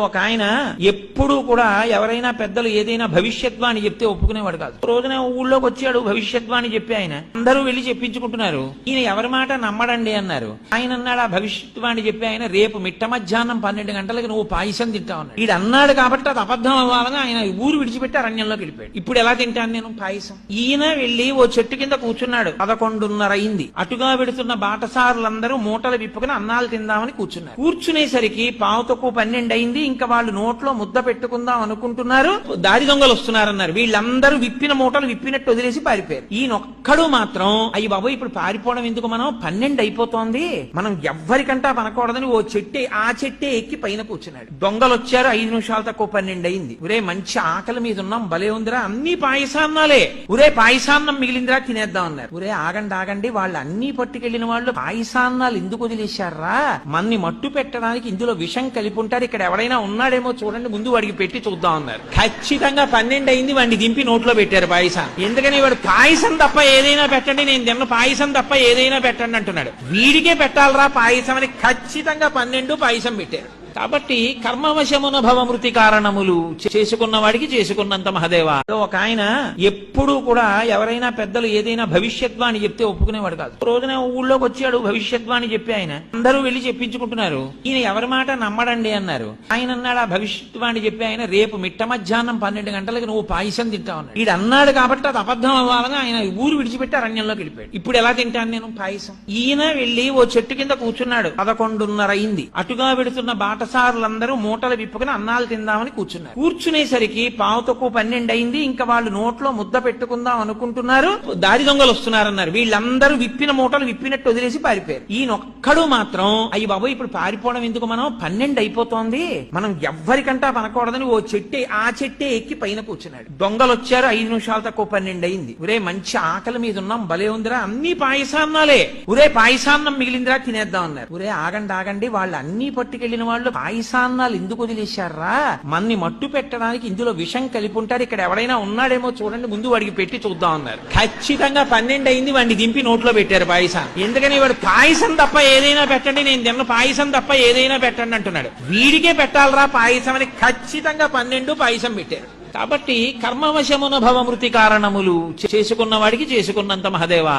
ఒక ఆయన ఎప్పుడు కూడా ఎవరైనా పెద్దలు ఏదైనా భవిష్యద్వాణి చెప్తే ఒప్పుకునేవాడు కాదు. రోజున ఊళ్ళోకి వచ్చాడు భవిష్యద్వాణి చెప్పి ఆయన అందరూ వెళ్లి చెప్పించుకుంటున్నారు. ఈయన ఎవరి మాట నమ్మడండి అన్నారు. ఆయన అన్నాడు ఆ భవిష్యద్వాణి చెప్పి ఆయన రేపు మిట్ట మధ్యాహ్నం 12 గంటలకు నువ్వు పాయసం తింటావు అన్నాడు. ఈడు అన్నాడు కాబట్టి అది అబద్ధం అవ్వాలని ఆయన ఊరు విడిచిపెట్టి అరణ్యంలోకి వెళ్ళిపోయాడు. ఇప్పుడు ఎలా తింటాను నేను పాయసం? ఈయన వెళ్లి ఓ చెట్టు కింద కూర్చున్నాడు. 11:30 అయింది. అటుగా వెడుతున్న బాటసారులందరూ మూటలు విప్పుకుని అన్నాలు తిందామని కూర్చున్నారు. కూర్చునేసరికి పావుతకు 12 అయింది. ఇంకా వాళ్ళు నోట్లో ముద్ద పెట్టుకుందాం అనుకుంటున్నారు. దారి దొంగలు వస్తున్నారన్నారు. వీళ్ళందరూ విప్పిన మూటలు విప్పినట్టు వదిలేసి పారిపోయారు. ఈయనొక్కడు మాత్రం అయ్యి బాబోయ్ ఇప్పుడు పారిపోవడం ఎందుకు, మనం 12 అయిపోతోంది, మనం ఎవ్వరికంటా పనకూడదని ఓ ఆ చెట్టే ఎక్కి పైన కూర్చున్నాడు. దొంగలు వచ్చారు. 5 నిమిషాలు తక్కువ 12 అయింది. ఉరే మంచి ఆకలి మీద ఉన్నాం, భలే ఉందిరా, అన్ని పాయసాన్నాలే, ఉరే పాయసాన్నం మిగిలిందిరా తినేద్దాం అన్నారు. ఉరే ఆగండి, వాళ్ళు అన్ని పట్టుకెళ్లిన వాళ్ళు పాయసాన్నాలు ఎందుకు వదిలేశారా? మన్ని మట్టు పెట్టడానికి ఇందులో విషం కలిపి ఉంటారు, ఇక్కడ ఎవడైనా ఉన్నాడేమో చూడండి, ముందు వాడికి పెట్టి చూద్దాం అన్నారు. ఖచ్చితంగా 12 అయింది. వాడిని దింపి నోట్లో పెట్టారు పాయసం. ఎందుకని వాడు పాయసం తప్ప ఏదైనా పెట్టండి, నేను తిన్న పాయసం తప్ప ఏదైనా పెట్టండి అంటున్నాడు. వీడికే పెట్టాలరా పాయసం అని ఖచ్చితంగా 12 పాయసం పెట్టారు. కాబట్టి కర్మవశమున భవమృతి కారణములు చేసుకున్న వాడికి చేసుకున్నంత మహదేవా. ఒక ఆయన ఎప్పుడు కూడా ఎవరైనా పెద్దలు ఏదైనా భవిష్యద్వాణి చెప్తే ఒప్పుకునేవాడు కాదు. రోజున ఊళ్ళోకి వచ్చాడు భవిష్యద్వాణి చెప్పి ఆయన అందరూ వెళ్లి చెప్పించుకుంటున్నారు. ఈయన ఎవరి మాట నమ్మడండి అన్నారు. ఆయన అన్నాడు ఆ భవిష్యద్వాణి చెప్పి ఆయన రేపు మిట్ట మధ్యాహ్నం 12 గంటలకు నువ్వు పాయసం తింటావు అన్నాడు. ఈడు అన్నాడు కాబట్టి అది అబద్ధం అవ్వాలని ఆయన ఊరు విడిచిపెట్టి అరణ్యంలోకి వెళ్ళిపోయాడు. ఇప్పుడు ఎలా తింటాను నేను పాయసం? ఈయన వెళ్లి ఓ చెట్టు కింద కూర్చున్నాడు. 11:30 అయింది. అటుగా వెడుతున్న బాటసారులందరూ మూటలు విప్పుకుని అన్నాలు తిందామని కూర్చున్నారు. కూర్చునేసరికి పావుతకు 12 అయింది. ఇంకా వాళ్ళు నోట్లో ముద్ద పెట్టుకుందాం అనుకుంటున్నారు. దారి దొంగలు వస్తున్నారన్నారు. వీళ్ళందరూ విప్పిన మూటలు విప్పినట్టు వదిలేసి పారిపోయారు. ఈయనొక్కడు మాత్రం అయ్యి బాబోయ్ ఇప్పుడు పారిపోవడం ఎందుకు, మనం 12 అయిపోతోంది, మనం ఎవ్వరికంటా పనకూడదని ఓ చెట్టే ఎక్కి పైన కూర్చున్నాడు. దొంగలు వచ్చారు. 5 నిమిషాలు తక్కువ 12 అయింది. ఉరే మంచి ఆకలి మీద ఉన్నాం, భలే ఉందిరా, అన్ని పాయసాన్నాలే, ఉరే పాయసాన్నం మిగిలిందిరా తినేద్దాం అన్నారు. ఉరే ఆగండి, వాళ్ళు అన్ని పట్టుకెళ్లిన వాళ్ళు పాయసాన్నాలు ఎందుకు వదిలేశారా? మన్ని మట్టు పెట్టడానికి ఇందులో విషం కలిపి ఉంటారు, ఇక్కడ ఎవడైనా ఉన్నాడేమో చూడండి, ముందు వాడికి పెట్టి చూద్దాం అన్నారు. ఖచ్చితంగా 12 అయింది. వాడిని దింపి నోట్లో పెట్టారు పాయసం. ఎందుకని వాడు పాయసం తప్ప ఏదైనా పెట్టండి, నేను తిన్న పాయసం తప్ప ఏదైనా పెట్టండి అంటున్నాడు. వీడికే పెట్టాలరా పాయసం అని ఖచ్చితంగా 12 పాయసం పెట్టారు. కాబట్టి కర్మవశమున భవమృతి కారణములు చేసుకున్న వాడికి చేసుకున్నంత మహదేవా.